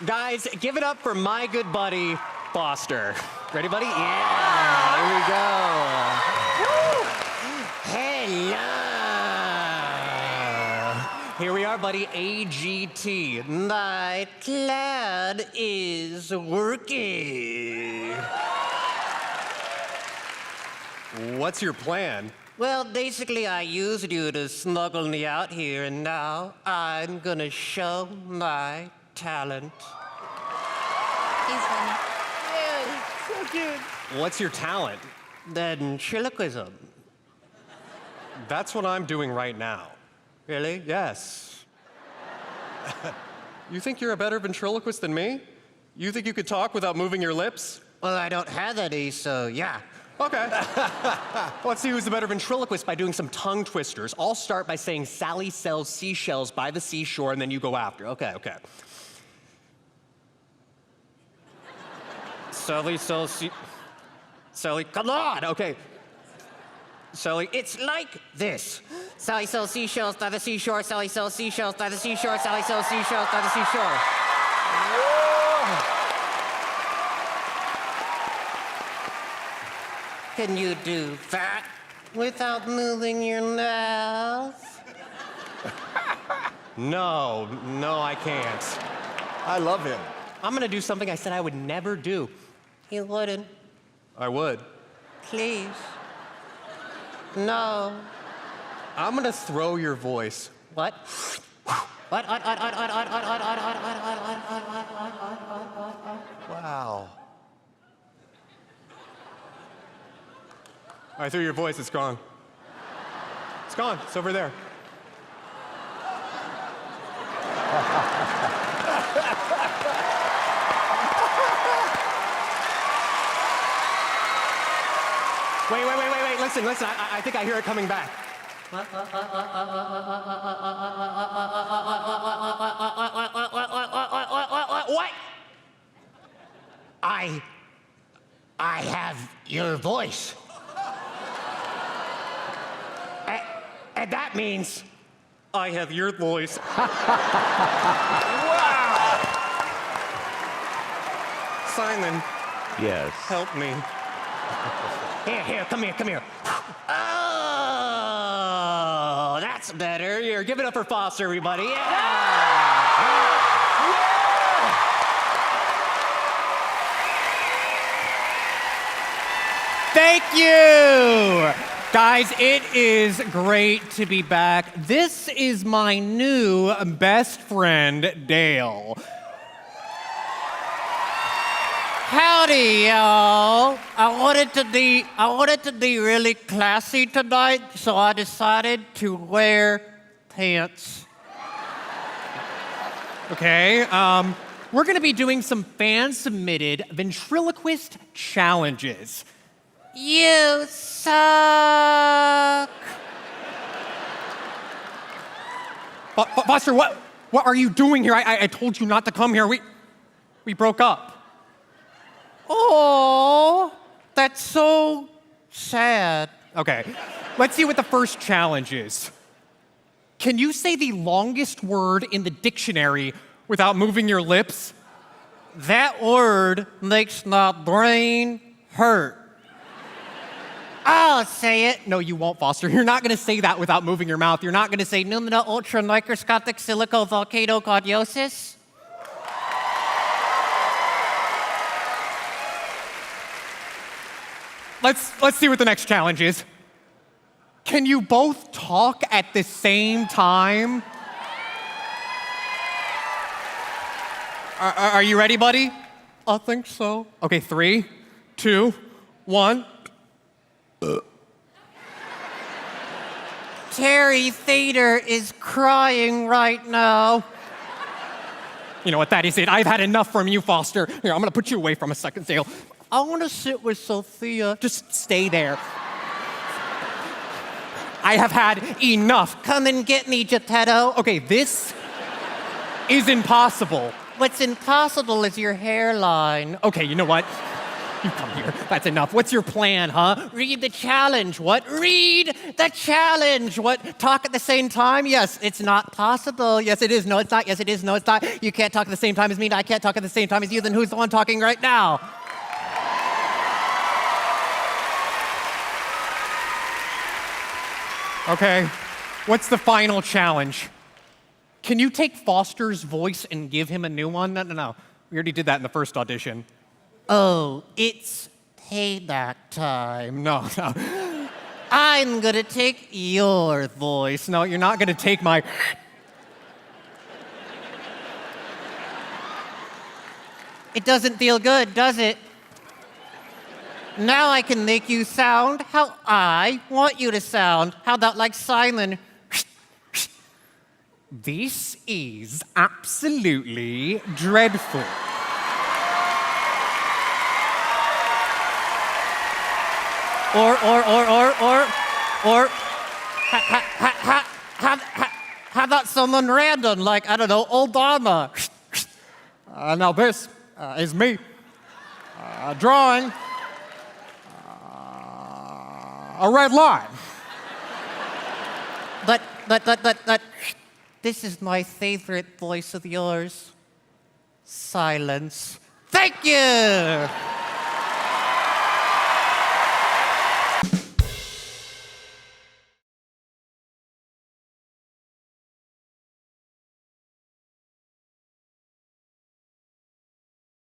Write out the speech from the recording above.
Guys, give it up for my good buddy, Foster. Ready, buddy? Yeah, here we go. Woo. Hello. Here we are, buddy, AGT. My plan is working. What's your plan? Well, basically, I used you to smuggle me out here, and now I'm gonna show my talent. He's funny. So cute. What's your talent? Ventriloquism. That's what I'm doing right now. Really? Yes. You think you're a better ventriloquist than me? You think you could talk without moving your lips? Well, I don't have any, so yeah. Okay. Let's see who's the better ventriloquist by doing some tongue twisters. I'll start by saying Sally sells seashells by the seashore, and then you go after. Okay. Sally sells Sally, come on, okay. Sally, It's like this. Sally sells seashells by the seashore. Sally sells seashells by the seashore. Sally sells seashells by the seashore. Can you do that without moving your mouth? No, I can't. I love him. I'm gonna do something I said I would never do. You wouldn't. I would. Please. No. I'm gonna throw your voice. What? What? Wow. I threw your voice, it's gone. It's gone, it's over there. Wait, listen, I think I hear it coming back. What? I have your voice. And that means I have your voice. wow. Simon, Yes. help me. Here, come here. Oh, that's better. Here, give it up for Foster, everybody. Yeah. Thank you! Guys, it is great to be back. This is my new best friend, Dale. Howdy, y'all. I wanted to be really classy tonight, so I decided to wear pants. Okay, we're gonna be doing some fan-submitted ventriloquist challenges. You suck. Buster, what are you doing here? I told you not to come here. We broke up. Oh, that's so sad. Okay, let's see what the first challenge is. Can you say the longest word in the dictionary without moving your lips? That word makes my brain hurt. I'll say it. No, you won't, Foster. You're not gonna say that without moving your mouth. You're not gonna say Numina ultra microscopic silico volcanocardiosis. Let's see what the next challenge is. Can you both talk at the same time? Are you ready, buddy? I think so. Okay, 3, 2, 1. Terry Theater is crying right now. You know what, that is it. I've had enough from you, Foster. Here, I'm gonna put you away from a second, Dale. I want to sit with Sophia. Just stay there. I have had enough. Come and get me, Geppetto. Okay, this is impossible. What's impossible is your hairline. Okay, you know what? You come here. That's enough. What's your plan, huh? Read the challenge. What? Read the challenge. What? Talk at the same time? Yes, it's not possible. Yes, it is. No, it's not. Yes, it is. No, it's not. You can't talk at the same time as me. I can't talk at the same time as you. Then who's the one talking right now? Okay. What's the final challenge? Can you take Foster's voice and give him a new one? No. We already did that in the first audition. Oh, it's payback time. No. I'm gonna take your voice. No, you're not gonna take my... It doesn't feel good, does it? Now I can make you sound how I want you to sound. How about like Simon? This is absolutely dreadful. Or, how about someone random, like, I don't know, Obama? Now this is me drawing a red line. But, this is my favorite voice of yours. Silence. Thank you!